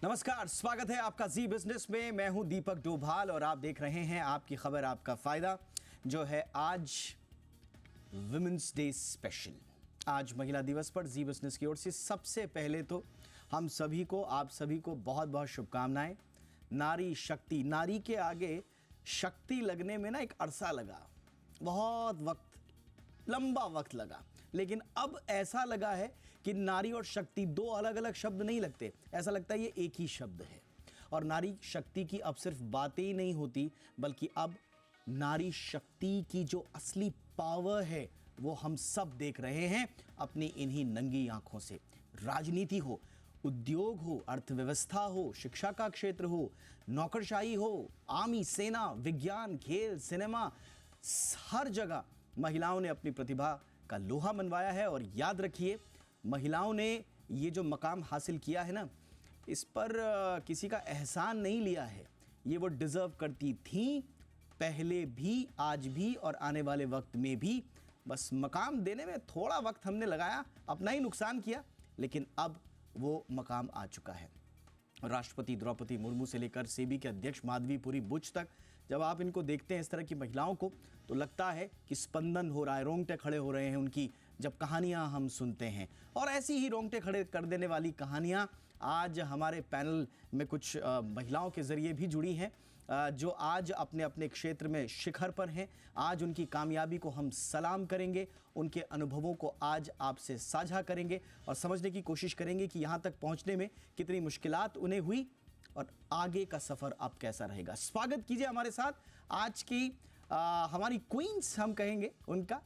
नमस्कार, स्वागत है आपका जी बिजनेस में। मैं हूं दीपक डोभाल और आप देख रहे हैं आपकी खबर आपका फायदा, जो है आज वुमेन्स डे स्पेशल। आज महिला दिवस पर जी बिजनेस की ओर से सबसे पहले तो हम सभी को, आप सभी को बहुत बहुत शुभकामनाएं। नारी शक्ति, नारी के आगे शक्ति लगने में ना एक अरसा लगा, बहुत वक्त, लंबा वक्त लगा, लेकिन अब ऐसा लगा है कि नारी और शक्ति दो अलग अलग शब्द नहीं लगते, ऐसा लगता है ये एक ही शब्द है। और नारी शक्ति की अब सिर्फ बातें ही नहीं होती, बल्कि अब नारी शक्ति की जो असली पावर है वो हम सब देख रहे हैं अपनी इन्हीं नंगी आंखों से। राजनीति हो, उद्योग हो, अर्थव्यवस्था हो, शिक्षा का क्षेत्र हो, नौकरशाही हो, आर्मी, सेना, विज्ञान, खेल, सिनेमा, हर जगह महिलाओं ने अपनी प्रतिभा का लोहा मनवाया है। और याद रखिए, महिलाओं ने ये जो मकाम हासिल किया है ना, इस पर किसी का एहसान नहीं लिया है, ये वो डिजर्व करती थी पहले भी, आज भी और आने वाले वक्त में भी। बस मकाम देने में थोड़ा वक्त हमने लगाया, अपना ही नुकसान किया, लेकिन अब वो मकाम आ चुका है। राष्ट्रपति द्रौपदी मुर्मू से लेकर सेबी के अध्यक्ष माधवीपुरी बुच तक, जब आप इनको देखते हैं इस तरह की महिलाओं को, तो लगता है कि स्पंदन हो रहा है, रोंगटे खड़े हो रहे हैं उनकी जब कहानियां हम सुनते हैं। और ऐसी ही रोंगटे खड़े कर देने वाली कहानियां आज हमारे पैनल में कुछ महिलाओं के जरिए भी जुड़ी हैं, जो आज अपने अपने क्षेत्र में शिखर पर हैं। आज उनकी कामयाबी को हम सलाम करेंगे, उनके अनुभवों को आज आपसे साझा करेंगे और समझने की कोशिश करेंगे कि यहाँ तक पहुँचने में कितनी मुश्किलात उन्हें हुई और आगे का सफ़र अब कैसा रहेगा। स्वागत कीजिए हमारे साथ आज की हमारी क्वींस हम कहेंगे उनका।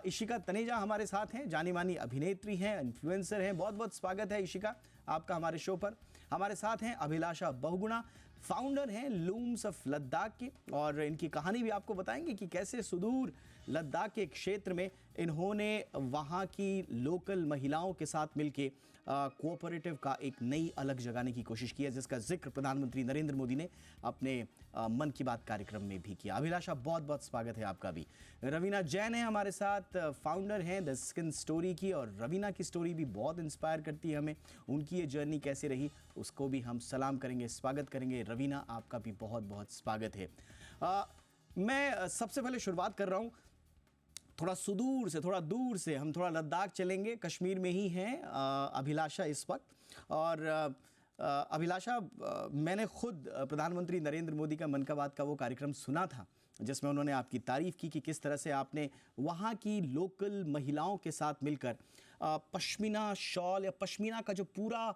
इशिका तनेजा हमारे साथ हैं, जानी मानी अभिनेत्री हैं, इन्फ्लुएंसर हैं। बहुत बहुत स्वागत है इशिका आपका हमारे शो पर। हमारे साथ हैं अभिलाषा बहुगुणा, फाउंडर हैं लूम्स ऑफ लद्दाख के, और इनकी कहानी भी आपको बताएंगे कि कैसे सुदूर लद्दाख के क्षेत्र में इन्होंने वहाँ की लोकल महिलाओं के साथ मिलके कोऑपरेटिव का एक नई अलग जगाने की कोशिश की है, जिसका जिक्र प्रधानमंत्री नरेंद्र मोदी ने अपने मन की बात कार्यक्रम में भी किया। अभिलाषा, बहुत बहुत स्वागत है आपका भी। रवीना जैन है हमारे साथ, फाउंडर हैं द स्किन स्टोरी की, और रवीना की स्टोरी भी बहुत इंस्पायर करती है हमें। उनकी ये जर्नी कैसे रही उसको भी हम सलाम करेंगे, स्वागत करेंगे। रवीना, आपका भी बहुत बहुत स्वागत है। मैं सबसे पहले शुरुआत कर रहा हूँ थोड़ा सुदूर से, थोड़ा दूर से, हम थोड़ा लद्दाख चलेंगे, कश्मीर में ही हैं अभिलाषा इस वक्त। और अभिलाषा, मैंने खुद प्रधानमंत्री नरेंद्र मोदी का मन का बात का वो कार्यक्रम सुना था, जिसमें उन्होंने आपकी तारीफ़ की कि किस तरह से आपने वहाँ की लोकल महिलाओं के साथ मिलकर पश्मीना शॉल या पश्मीना का जो पूरा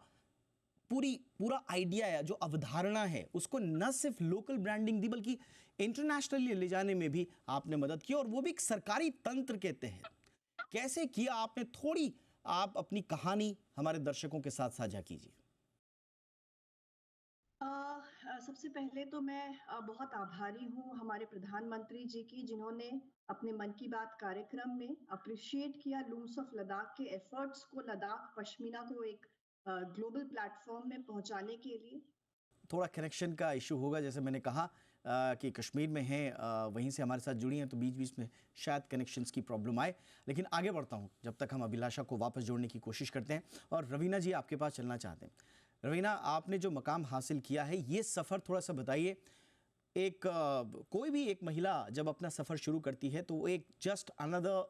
आइडिया है, जो अवधारणा है, उसको न सिर्फ लोकल ब्रांडिंग दी बल्कि इंटरनेशनली ले जाने में भी आपने मदद की, और वो भी एक सरकारी तंत्र के तहत। कैसे किया आपने? थोड़ी आप अपनी कहानी हमारे दर्शकों के साथ साझा कीजिए। सबसे पहले तो मैं बहुत आभारी हूँ हमारे प्रधानमंत्री जी की, जिन्होंने अपने मन की बात कार्यक्रम में अप्रिशिएट किया लूम्स ऑफ लद्दाख के एफर्ट्स को, लद्दाख पश्मीना को एक ग्लोबल प्लेटफॉर्म में पहुंचाने के लिए। थोड़ा कनेक्शन का इशू होगा, जैसे मैंने कहा कि कश्मीर में हैं, वहीं से हमारे साथ जुड़ी हैं, तो बीच बीच में शायद कनेक्शंस की प्रॉब्लम आए, लेकिन आगे बढ़ता हूं जब तक हम अभिलाषा को वापस जोड़ने की कोशिश करते हैं। और रवीना जी, आपके पास चलना चाहते हैं। रवीना, आपने जो मकाम हासिल किया है, ये सफ़र थोड़ा सा बताइए। कोई भी एक महिला जब अपना सफ़र शुरू करती है तो वो एक just another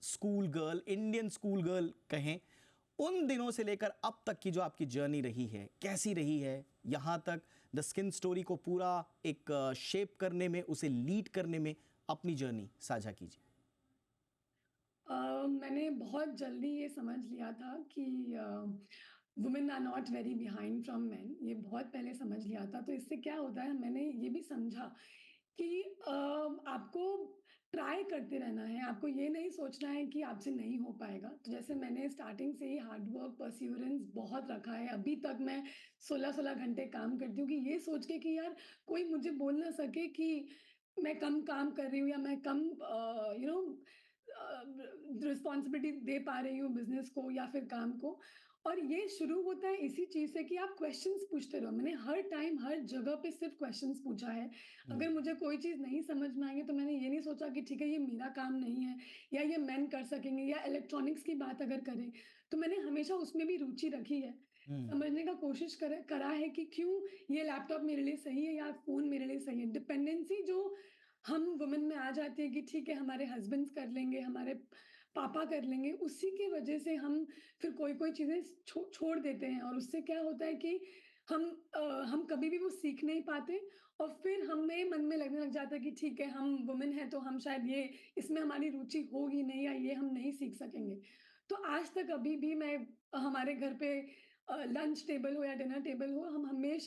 school girl, Indian school girl कहें, उन दिनों से लेकर अब तक की जो आपकी जर्नी रही है, कैसी रही है यहाँ तक द स्किन स्टोरी को पूरा एक शेप करने में, उसे लीड करने में अपनी जर्नी साझा कीजिए। मैंने बहुत जल्दी ये समझ लिया था कि women are not very behind from man, ये बहुत पहले समझ लिया था। तो इससे क्या होता है, मैंने ये भी समझा कि आपको ट्राई करते रहना है, आपको ये नहीं सोचना है कि आपसे नहीं हो पाएगा। तो जैसे मैंने स्टार्टिंग से ही हार्ड वर्क, परसिवरेंस बहुत रखा है। अभी तक मैं 16-16 घंटे काम करती हूँ कि ये सोच के कि यार कोई मुझे बोल ना सके कि मैं कम काम कर रही हूँ या मैं कम रिस्पॉन्सिबिलिटी दे पा रही हूँ बिजनेस को या फिर काम को। और ये शुरू होता है इसी चीज़ से कि आप क्वेश्चंस पूछते रहो। मैंने हर टाइम हर जगह पे सिर्फ क्वेश्चंस पूछा है। अगर मुझे कोई चीज़ नहीं समझ में आएगी तो मैंने ये नहीं सोचा कि ठीक है ये मेरा काम नहीं है या ये मेन कर सकेंगे, या इलेक्ट्रॉनिक्स की बात अगर करें तो मैंने हमेशा उसमें भी रुचि रखी है। समझने का कोशिश करा है कि क्यों ये लैपटॉप मेरे लिए सही है या फ़ोन मेरे लिए सही है। डिपेंडेंसी जो हम वुमेन में आ जाती है कि ठीक है हमारे हस्बैंड्स कर लेंगे, हमारे पापा कर लेंगे, उसी की वजह से हम फिर कोई-कोई चीज़ें छोड़ देते हैं और उससे क्या होता है कि हम हम कभी भी वो सीख नहीं पाते और फिर हमें मन में लगने लग जाता है कि ठीक है हम वुमेन हैं तो हम शायद ये इसमें हमारी रुचि होगी नहीं या ये हम नहीं सीख सकेंगे। तो आज तक अभी भी मैं हमारे घर पे लंच टेबल हो या डिनर टेबल हो,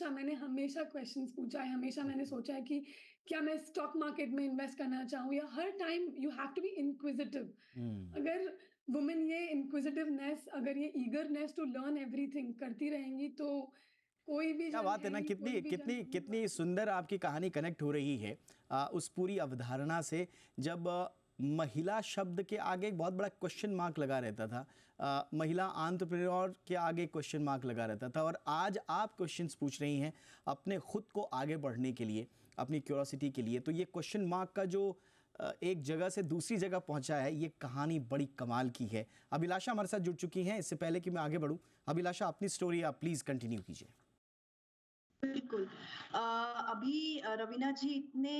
मैंने हमेशा क्वेश्चंस पूछा है, हमेशा मैंने सोचा है कि क्या मैं स्टॉक मार्केट में इन्वेस्ट करना चाहूँ या हर time you have to be inquisitive. Hmm. अगर वुमेन ये इंक्विजिटिवनेस, अगर ये ईगरनेस टू लर्न एवरीथिंग करती रहेंगी तो कोई भी क्या जंग बात है ना, है, कितनी कोई भी जंग कितनी हम कितनी सुंदर आपकी कहानी कनेक्ट हो रही है उस पूरी अवधारणा से। जब महिला शब्द के आगे एक बहुत बड़ा क्वेश्चन मार्क लगा रहता था, महिला एंटरप्रेन्योर के आगे क्वेश्चन मार्क लगा रहता था, और आज आप क्वेश्चंस पूछ रही हैं अपने खुद को आगे बढ़ने के लिए, अपनी क्यूरियोसिटी के लिए। तो ये क्वेश्चन मार्क का जो एक जगह से दूसरी जगह पहुंचा है, ये कहानी बड़ी कमाल की है। अभिलाषा हमारे साथ जुड़ चुकी हैं। इससे पहले कि मैं आगे बढ़ूं, अभिलाषा अपनी स्टोरी आप प्लीज कंटिन्यू कीजिए। बिल्कुल। अभी रवीना जी इतने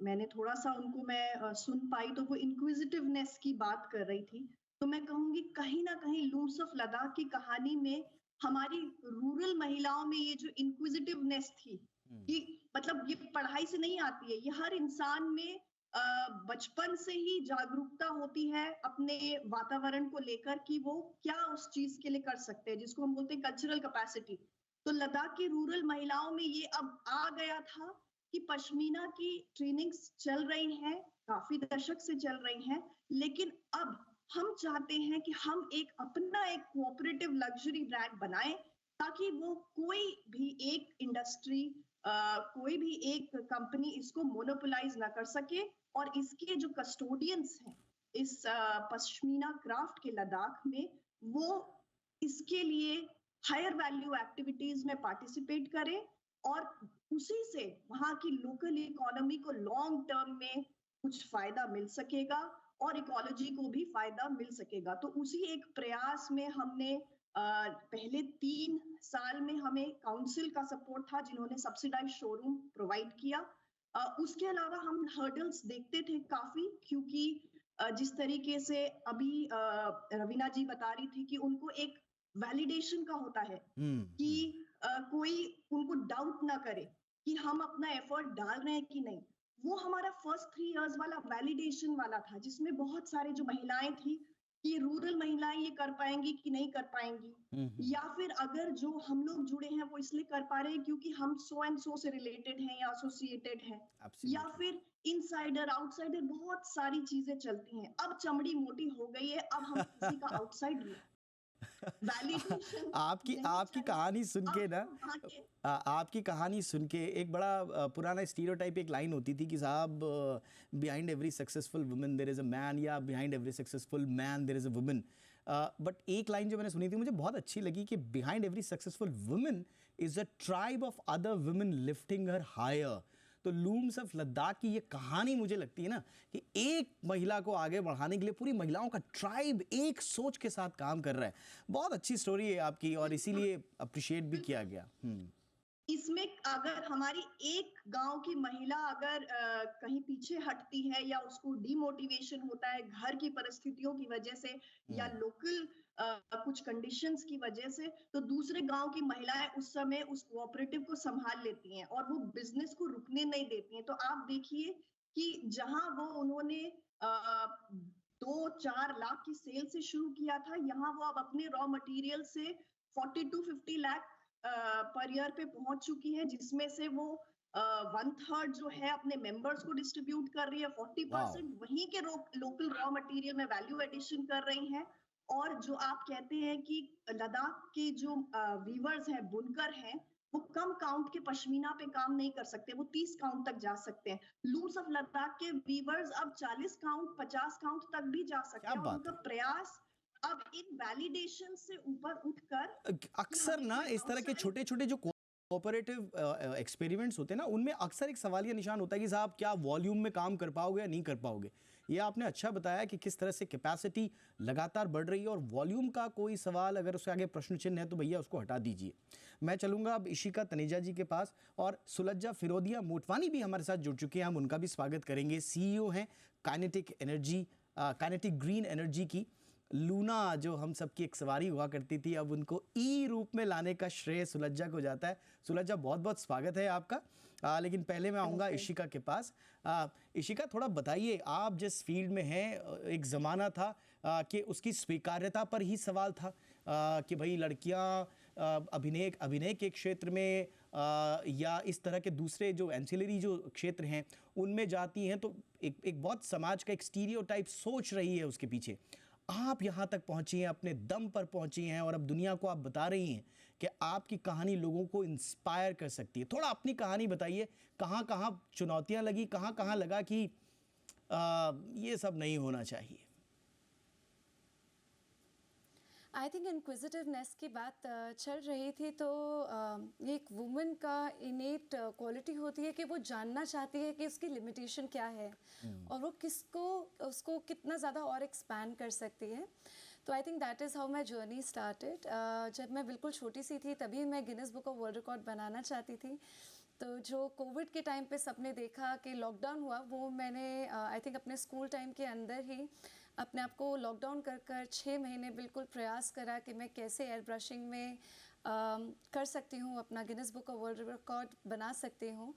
मैंने थोड़ा-सा उनको सुन पाई तो वो इंक्विजिटिवनेस की बात कर रही थी। तो मैं कहूँगी कहीं न कहीं लूम्स ऑफ लद्दाख की कहानी में हमारी रूरल महिलाओं में ये जो इंक्विजिटिवनेस थी हम्म। कि मतलब ये पढ़ाई से नहीं आती है, ये हर इंसान में बचपन से ही जागरूकता होती है अपने वातावरण को लेकर कि वो क्या उस चीज़ के लिए कर सकते हैं, जिसको हम बोलते हैं कल्चरल कैपेसिटी। तो लद्दाख की रूरल महिलाओं में ये अब आ गया था कि पश्मीना की ट्रेनिंग्स चल रही हैं, काफी दशक से चल रही हैं, लेकिन अब हम चाहते हैं कि हम एक अपना एक कोऑपरेटिव लग्जरी ब्रांड बनाएं ताकि वो कोई भी एक इंडस्ट्री, कोई भी एक कंपनी इसको मोनोपोलाइज ना कर सके और इसके जो कस्टोडियंस हैं इस पश्मीना क्राफ्ट के लद्दाख में, वो इसके लिए हायर वैल्यू एक्टिविटीज में पार्टिसिपेट करें और उसी से वहां की लोकल इकोनॉमी को लॉन्ग टर्म में कुछ फायदा मिल सकेगा और इकोलॉजी को भी फायदा मिल सकेगा। तो उसी एक प्रयास में हमने पहले 3 साल में हमें काउंसिल का सपोर्ट था जिन्होंने सब्सिडाइज शोरूम प्रोवाइड किया। उसके अलावा हम हर्डल्स देखते थे काफी, क्योंकि जिस तरीके से अभी रवीना जी बता रही थी कि उनको एक वैलिडेशन का होता है कि कोई उनको डाउट ना करे कि हम अपना एफर्ट डाल रहे हैं कि नहीं। वो हमारा फर्स्ट 3 इयर्स वाला वैलिडेशन वाला था जिसमें बहुत सारे जो महिलाएं थी कि रूरल महिलाएं ये कर पाएंगी कि नहीं कर पाएंगी, या फिर अगर जो हम लोग जुड़े हैं वो इसलिए कर पा रहे हैं क्योंकि हम सो एंड सो से रिलेटेड हैं या एसोसिएटेड हैं, या फिर इनसाइडर आउटसाइडर, बहुत सारी चीजें चलती हैं। अब चमड़ी मोटी हो गई है, अब हम किसी का आउटसाइड वैलिडेशन आपकी आपकी कहानी सुन के ना, आपकी कहानी सुन के एक बड़ा पुराना स्टीरियोटाइप एक लाइन होती थी कि साहब behind every successful woman there is a man, या behind every successful man there is a woman. But एक लाइन जो मैंने सुनी थी मुझे बहुत अच्छी लगी कि behind every successful woman is a tribe of other women lifting her higher. तो लूम्स ऑफ लद्दाख की ये कहानी मुझे लगती है ना कि एक महिला को आगे बढ़ाने के लिए पूरी महिलाओं का ट्राइब एक सोच के साथ काम कर रहा है। बहुत अच्छी स्टोरी है आपकी और इसीलिए अप्रिशिएट भी किया गया। इसमें अगर हमारी एक गांव की महिला अगर कहीं पीछे हटती है या उसको डिमोटिवेशन होता है घर की परिस्थितियों की वजह से या लोकल कुछ कंडीशंस की वजह से, तो दूसरे गांव की महिलाएं उस समय उस कोऑपरेटिव को संभाल लेती हैं और वो बिजनेस को रुकने नहीं देती हैं। तो आप देखिए कि जहां वो उन्होंने 2-4 लाख की सेल से शुरू किया था, यहाँ वो अब अपने रॉ मटेरियल से 40-50 लाख पर ईयर पे पहुंच चुकी है, जिसमें से वो 1/3 जो है अपने मेंबर्स को डिस्ट्रीब्यूट कर रही है, 40% वहीं के लोकल रॉ मटेरियल में वैल्यू एडिशन कर रही हैं। और जो आप कहते हैं कि लद्दाख के जो वीवर्स हैं, बुनकर हैं, वो कम काउंट के पश्मीना पे काम नहीं कर सकते, वो 30 काउंट तक जा सकते हैं। लूम्स ऑफ लद्दाख के वीवर्स अब 40 काउंट 50 काउंट तक भी जा सकते हैं। उनका प्रयास अब इन वैलिडेशन से ऊपर उठकर अक्सर ना इस तरह के छोटे छोटे जो कोऑपरेटिव एक्सपेरिमेंट्स होते हैं ना, उनमें अक्सर एक सवालिया निशान होता है कि साहब क्या वॉल्यूम में काम कर पाओगे या नहीं कर पाओगे। ये आपने अच्छा बताया कि किस तरह से कैपेसिटी लगातार बढ़ रही है, और वॉल्यूम का कोई सवाल अगर उसके आगे प्रश्न चिन्ह है तो भैया उसको हटा दीजिए। मैं चलूँगा अब इशिका तनेजा जी के पास, और सुलज्जा फिरोदिया मोटवानी भी हमारे साथ जुड़ चुके हैं, हम उनका भी स्वागत करेंगे। CEO हैं काइनेटिक ग्रीन एनर्जी की। लूना जो हम सबकी एक सवारी हुआ करती थी, अब उनको ई रूप में लाने का श्रेय सुलज्जा को जाता है। सुलज्जा, बहुत बहुत स्वागत है आपका। लेकिन पहले मैं आऊँगा इशिका के पास। इशिका, थोड़ा बताइए, आप जिस फील्ड में हैं, एक ज़माना था कि उसकी स्वीकार्यता पर ही सवाल था कि भाई लड़कियाँ अभिनय के क्षेत्र में या इस तरह के दूसरे जो एंसिलरी जो क्षेत्र हैं उनमें जाती हैं, तो एक बहुत समाज का एक स्टीरियोटाइप सोच रही है उसके पीछे। आप यहाँ तक पहुँची हैं, अपने दम पर पहुँची हैं, और अब दुनिया को आप बता रही हैं कि आपकी कहानी लोगों को इंस्पायर कर सकती है। थोड़ा अपनी कहानी बताइए, कहाँ कहाँ चुनौतियाँ लगी, कहाँ कहाँ लगा कि ये सब नहीं होना चाहिए। आई थिंक इंक्विजिटिवनेस की बात चल रही थी, तो ये एक वुमन का इनेट क्वालिटी होती है कि वो जानना चाहती है कि उसकी लिमिटेशन क्या है और वो उसको कितना ज़्यादा और एक्सपैंड कर सकती है। तो I think that is how my journey started. जब मैं बिल्कुल छोटी सी थी तभी मैं Guinness book of world record बनाना चाहती थी। तो जो कोविड के टाइम पे सबने देखा कि लॉकडाउन हुआ, वो मैंने आई थिंक अपने स्कूल टाइम के अंदर ही अपने आप को लॉकडाउन कर 6 महीने बिल्कुल प्रयास करा कि मैं कैसे एयर ब्रशिंग में कर सकती हूँ, अपना Guinness book of world record बना सकती हूँ।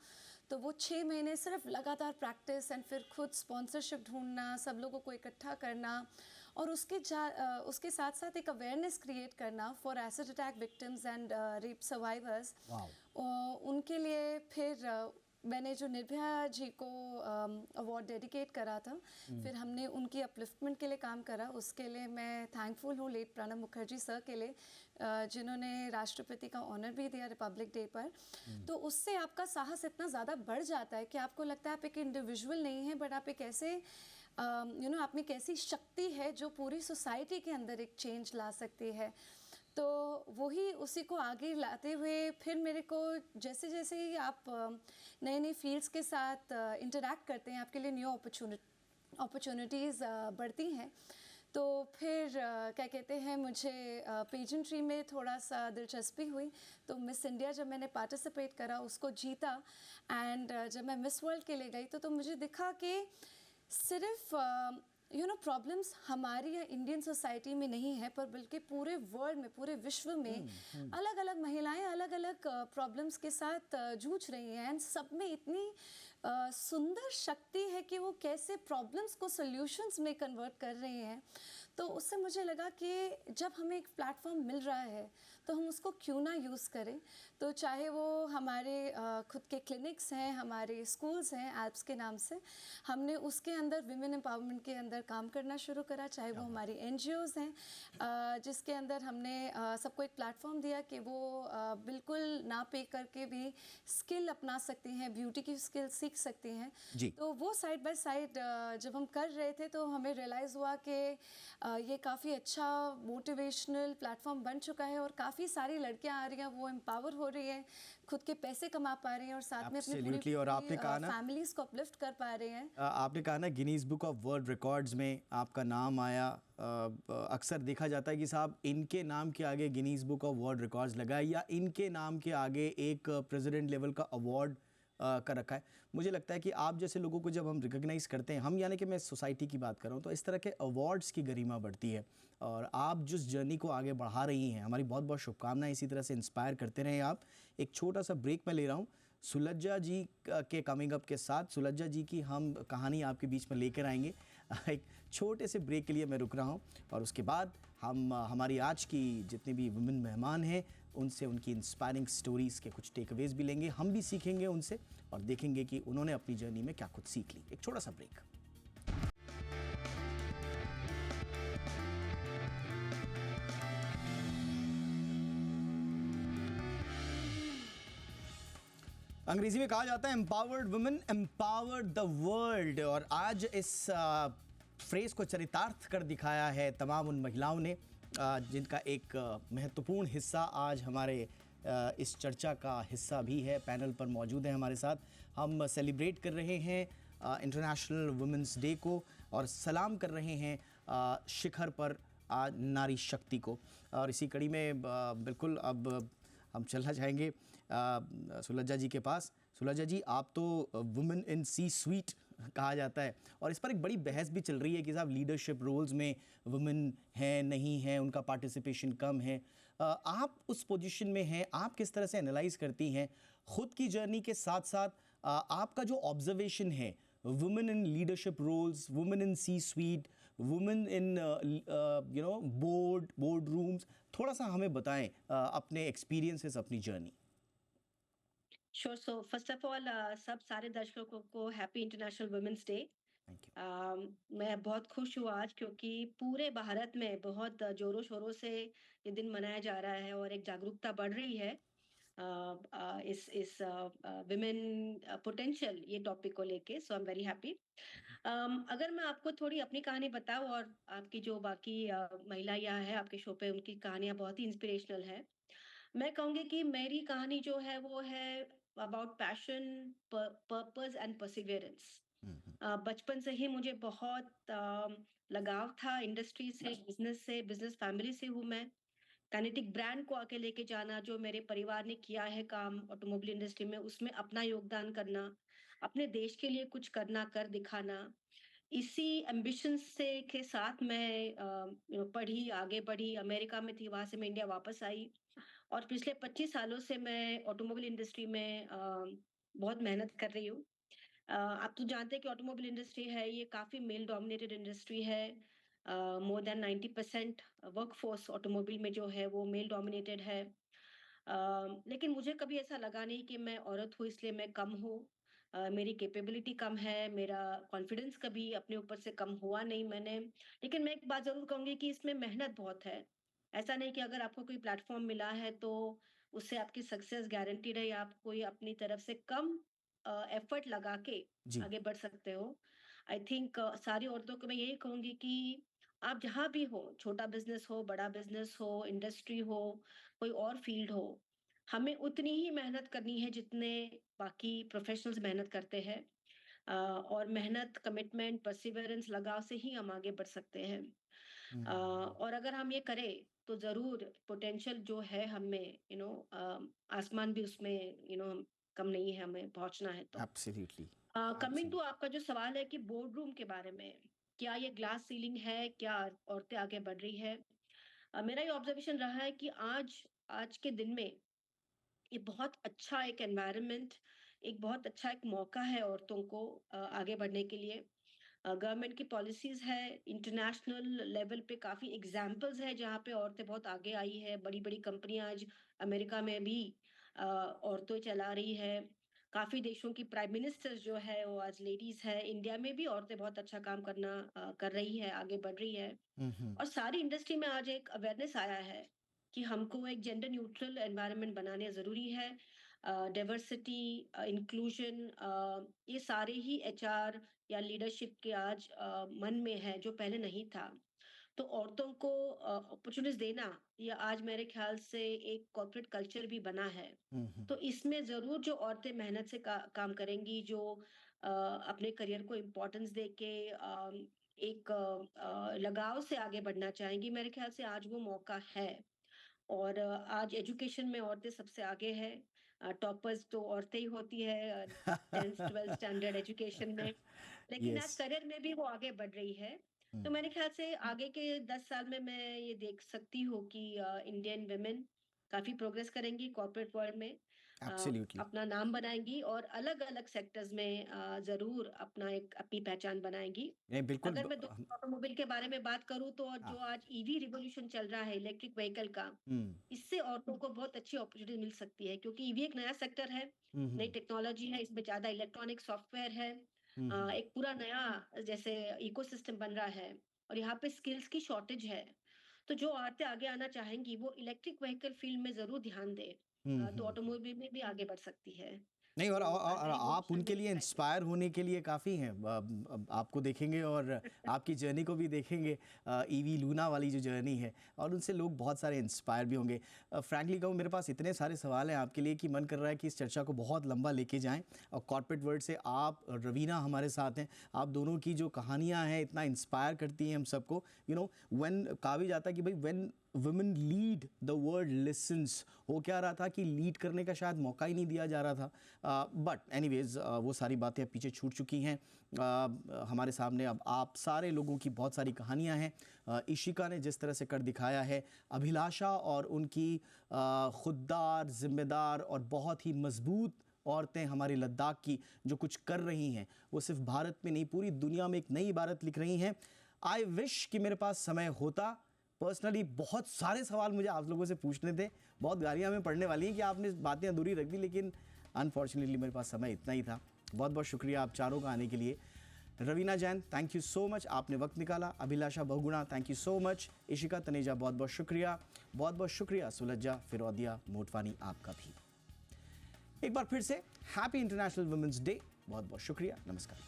तो वो 6 महीने सिर्फ लगातार प्रैक्टिस एंड फिर खुद स्पॉन्सरशिप ढूंढना, सब लोगों को इकट्ठा करना, और उसके साथ साथ एक अवेयरनेस क्रिएट करना for acid attack victims and rape survivors. उनके लिए फिर मैंने जो निर्भया जी को अवार्ड डेडिकेट करा था, फिर हमने उनकी अपलिफ्टमेंट के लिए काम करा। उसके लिए मैं थैंकफुल हूँ लेट प्रणब मुखर्जी सर के लिए, जिन्होंने राष्ट्रपति का ऑनर भी दिया रिपब्लिक डे पर। तो उससे आपका साहस इतना ज़्यादा बढ़ जाता है कि आपको लगता है आप एक इंडिविजुअल नहीं हैं, बट आप एक ऐसे आप में कैसी शक्ति है जो पूरी सोसाइटी के अंदर एक चेंज ला सकती है। तो वही उसी को आगे लाते हुए फिर मेरे को जैसे जैसे ही आप नए नए फील्ड्स के साथ इंटरैक्ट करते हैं, आपके लिए न्यू अपॉर्चुनिटीज़ बढ़ती हैं। तो फिर क्या कहते हैं, मुझे पेजेंट्री में थोड़ा सा दिलचस्पी हुई, तो मिस इंडिया जब मैंने पार्टिसिपेट करा, उसको जीता, एंड जब मैं मिस वर्ल्ड के लिए गई तो मुझे दिखा कि सिर्फ प्रॉब्लम्स हमारी या इंडियन सोसाइटी में नहीं है, पर बल्कि पूरे वर्ल्ड में, पूरे विश्व में अलग अलग महिलाएं अलग अलग प्रॉब्लम्स के साथ जूझ रही हैं, एंड सब में इतनी सुंदर शक्ति है कि वो कैसे प्रॉब्लम्स को सॉल्यूशंस में कन्वर्ट कर रही हैं। तो उससे मुझे लगा कि जब हमें एक प्लेटफॉर्म मिल रहा है तो हम उसको क्यों ना यूज़ करें। तो चाहे वो हमारे खुद के क्लिनिक्स हैं, हमारे स्कूल्स हैं एल्प्स के नाम से, हमने उसके अंदर विमेन एम्पावरमेंट के अंदर काम करना शुरू करा। चाहे वो हमारी NGOs हैं जिसके अंदर हमने सबको एक प्लेटफॉर्म दिया कि वो बिल्कुल ना पे करके भी स्किल अपना सकती हैं, ब्यूटी की स्किल सीख सकती हैं। तो वो साइड बाय साइड जब हम कर रहे थे तो हमें रियलाइज़ हुआ कि ये काफ़ी अच्छा मोटिवेशनल प्लेटफॉर्म बन चुका है, और काफ़ी सारी लड़कियां आ रही हैं, वो एम्पावर हो रही हैं, खुद के पैसे कमा पा रही हैं, और साथ में अपनी फैमिलीज को अपलिफ्ट कर पा रहे हैं। आपने कहा ना Guinness book of world records में आपका नाम आया। अक्सर देखा जाता है कि साहब इनके नाम के आगे Guinness book of world records लगा है, या इनके नाम के आगे एक प्रेसिडेंट लेवल का अवार्ड कर रखा है। मुझे लगता है कि आप जैसे लोगों को जब हम रिकॉग्नाइज़ करते हैं, हम यानी कि मैं सोसाइटी की बात कर रहा हूँ, तो इस तरह के अवार्ड्स की गरिमा बढ़ती है, और आप जिस जर्नी को आगे बढ़ा रही हैं, हमारी बहुत बहुत शुभकामनाएं। इसी तरह से इंस्पायर करते रहें आप। एक छोटा सा ब्रेक मैं ले रहा हूँ सुलज्जा जी के कमिंग अप के साथ। सुलज्जा जी की हम कहानी आपके बीच में लेकर आएंगे। एक छोटे से ब्रेक के लिए मैं रुक रहा हूँ, और उसके बाद हम हमारी आज की जितने भी वुमेन मेहमान हैं उनसे उनकी इंस्पायरिंग स्टोरीज़ के कुछ टेकअवेज भी लेंगे, हम भी सीखेंगे उनसे, और देखेंगे कि उन्होंने अपनी जर्नी में क्या कुछ सीख ली। एक छोटा सा ब्रेक। अंग्रेजी में कहा जाता है empowered women empowered the world, और आज इस फ्रेज को चरितार्थ कर दिखाया है तमाम उन महिलाओं ने जिनका एक महत्वपूर्ण हिस्सा आज हमारे इस चर्चा का हिस्सा भी है, पैनल पर मौजूद है हमारे साथ। हम सेलिब्रेट कर रहे हैं इंटरनेशनल वुमेंस डे को और सलाम कर रहे हैं शिखर पर आज नारी शक्ति को। और इसी कड़ी में बिल्कुल अब हम चलना चाहेंगे सुलज्जा जी के पास। सुलज्जा जी, आप तो वुमेन इन सी स्वीट कहा जाता है और इस पर एक बड़ी बहस भी चल रही है कि साहब लीडरशिप रोल्स में वुमेन हैं नहीं हैं, उनका पार्टिसिपेशन कम है। आप उस पोजीशन में हैं, आप किस तरह से एनालाइज करती हैं खुद की जर्नी के साथ साथ आपका जो ऑब्जर्वेशन है women in leadership roles, women in C suite, women in board rooms, थोड़ा सा हमें बताएं अपने एक्सपीरियंसेस, अपनी journey. Sure. So first of all सब सारे दर्शकों को happy international women's day. Thank you. मैं बहुत खुश हूँ आज, क्योंकि पूरे भारत में बहुत जोरों शोरों से ये दिन मनाया जा रहा है और एक जागरूकता बढ़ रही है इस विमेन पोटेंशियल ये टॉपिक को लेके। सो आई एम वेरी हैप्पी। अगर मैं आपको थोड़ी अपनी कहानी बताऊं, और आपकी जो बाकी महिला यहाँ है आपके शो पे, उनकी कहानियां बहुत ही इंस्पिरेशनल है। मैं कहूंगी कि मेरी कहानी जो है वो है about passion, purpose and Perseverance. बचपन से ही मुझे बहुत लगाव था इंडस्ट्री से, बिजनेस फैमिली से हूँ मैं। काइनेटिक ब्रांड को आके लेके जाना, जो मेरे परिवार ने किया है काम ऑटोमोबाइल इंडस्ट्री में, उसमें अपना योगदान करना, अपने देश के लिए कुछ करना, कर दिखाना, इसी एम्बिशन से के साथ मैं पढ़ी, आगे बढ़ी। अमेरिका में थी, वहां से मैं इंडिया वापस आई और पिछले 25 सालों से मैं ऑटोमोबाइल इंडस्ट्री में बहुत मेहनत कर रही हूँ। आप तो जानते हैं कि ऑटोमोबाइल इंडस्ट्री है, ये काफी मेल डोमिनेटेड इंडस्ट्री है। मोर देन 90% वर्कफोर्स ऑटोमोबाइल में जो है वो मेल डोमिनेटेड है। लेकिन मुझे कभी ऐसा लगा नहीं कि मैं औरत हूँ इसलिए मैं कम हूँ। मेरी कैपेबिलिटी कम है, मेरा कॉन्फिडेंस कभी अपने ऊपर से कम हुआ नहीं मैंने। लेकिन मैं एक बात जरूर कहूंगी कि इसमें मेहनत बहुत है। ऐसा नहीं कि अगर आपको कोई प्लेटफॉर्म मिला है तो उससे आपकी सक्सेस गारंटीड है, या आप कोई अपनी तरफ से कम एफर्ट लगा के जी। आगे बढ़ सकते हो। आई थिंक सारी औरतों को मैं यही कहूंगी कि आप जहाँ भी हो, छोटा बिजनेस हो, बड़ा बिजनेस हो, इंडस्ट्री हो, कोई और फील्ड हो, हमें उतनी ही मेहनत करनी है जितने बाकी प्रोफेशनल्स मेहनत करते हैं। और मेहनत, कमिटमेंट, परसिवरेंस, लगाव से ही हम आगे बढ़ सकते हैं। और अगर हम ये करें तो जरूर पोटेंशियल जो है हमें, आसमान भी उसमें कम नहीं है, हमें पहुंचना है तो। एब्सोल्युटली। कमिंग टू आपका जो सवाल है कि बोर्ड रूम के बारे में, क्या ये ग्लास सीलिंग है, क्या औरतें आगे बढ़ रही है? मेरा ये ऑब्जर्वेशन रहा है कि आज आज के दिन में ये बहुत अच्छा एक एनवायरनमेंट, एक बहुत अच्छा एक मौका है औरतों को आगे बढ़ने के लिए। गवर्नमेंट की पॉलिसीज है, इंटरनेशनल लेवल पे काफी एग्जाम्पल्स है जहाँ पे औरतें बहुत आगे आई है। बड़ी बड़ी कंपनियां आज अमेरिका में भी औरतें चला रही है। काफी देशों की प्राइम मिनिस्टर्स जो है वो आज लेडीज है। इंडिया में भी औरतें बहुत अच्छा काम कर रही है, आगे बढ़ रही है। और सारी इंडस्ट्री में आज एक अवेयरनेस आया है कि हमको एक जेंडर न्यूट्रल एनवायरनमेंट बनाने जरूरी है। डाइवर्सिटी, इंक्लूजन, ये सारे ही एचआर या लीडरशिप के आज मन में है, जो पहले नहीं था। तो औरतों को अपॉर्चुनिटीज देना, ये आज मेरे ख्याल से एक कॉर्पोरेट कल्चर भी बना है। तो इसमें जरूर जो औरतें मेहनत से काम करेंगी, जो अपने करियर को इम्पोर्टेंस दे के एक लगाव से आगे बढ़ना चाहेंगी, मेरे ख्याल से आज वो मौका है। और आज एजुकेशन में औरतें सबसे आगे है। टॉपर्स तो औरतें ही होती है 10th 12th स्टैंडर्ड एजुकेशन में। लेकिन आज यस। करियर में भी वो आगे बढ़ रही है। तो मेरे ख्याल से आगे के 10 साल में मैं ये देख सकती हूँ कि इंडियन वुमेन काफी प्रोग्रेस करेंगी कॉर्पोरेट वर्ल्ड में। एब्सोल्युटली। अपना नाम बनाएंगी और अलग अलग सेक्टर्स में जरूर अपनी पहचान बनाएंगी। नहीं, बिल्कुल अगर मैं ऑटोमोबाइल के बारे में बात करूं तो हाँ। जो आज ईवी रिवॉल्यूशन चल रहा है, इलेक्ट्रिक व्हीकल का, इससे औरतों को बहुत अच्छी अपॉर्चुनिटी मिल सकती है, क्योंकि ईवी एक नया सेक्टर है, नई टेक्नोलॉजी है, इसमें ज्यादा इलेक्ट्रॉनिक सॉफ्टवेयर है। एक पूरा नया जैसे इकोसिस्टम बन रहा है और यहाँ पे स्किल्स की शॉर्टेज है। तो जो औरतें आगे आना चाहेंगी वो इलेक्ट्रिक व्हीकल फील्ड में जरूर ध्यान दे, तो ऑटोमोबाइल में भी आगे बढ़ सकती है। नहीं, और नई आप होप्स उनके नई लिए एक्साइटमेंट। इंस्पायर होने के लिए काफ़ी हैं। आपको देखेंगे और आपकी जर्नी को भी देखेंगे, ईवी लूना वाली जो जर्नी है, और उनसे लोग बहुत सारे इंस्पायर भी होंगे। फ्रैंकली कहूँ, मेरे पास इतने सारे सवाल हैं आपके लिए कि मन कर रहा है कि इस चर्चा को बहुत लंबा लेके जाएं। और कॉर्पोरेट वर्ल्ड से आप और रवीना हमारे साथ हैं। आप दोनों की जो कहानियाँ हैं इतना इंस्पायर करती हैं हम सबको। व्हेन कहा भी जाता है कि भाई when women lead the world lessons, हो क्या रहा था कि लीड करने का शायद मौका ही नहीं दिया जा रहा था। बट एनीवेज, वो सारी बातें अब पीछे छूट चुकी हैं। हमारे सामने अब आप सारे लोगों की बहुत सारी कहानियां हैं। इशिका ने जिस तरह से कर दिखाया है, अभिलाषा और उनकी खुददार, जिम्मेदार और बहुत ही मजबूत औरतें हमारी लद्दाख की जो कुछ कर रही हैं, वो सिर्फ भारत में नहीं पूरी दुनिया में एक नई इबारत लिख रही हैं। आई विश कि मेरे पास समय होता। पर्सनली बहुत सारे सवाल मुझे आप लोगों से पूछने थे, बहुत गालियाँ हमें पड़ने वाली हैं कि आपने बातें अधूरी रख दी, लेकिन अनफॉर्चुनेटली मेरे पास समय इतना ही था। बहुत बहुत शुक्रिया आप चारों का आने के लिए। Raveena Jain, thank you so much, आपने वक्त निकाला। Abhilasha Bahuguna, thank you so much. Ishika Taneja, बहुत बहुत शुक्रिया। बहुत बहुत शुक्रिया सुलज्जा फिरोदिया मोटवानी, आपका भी एक बार फिर से हैप्पी इंटरनेशनल वुमेंस डे। बहुत बहुत शुक्रिया, नमस्कार।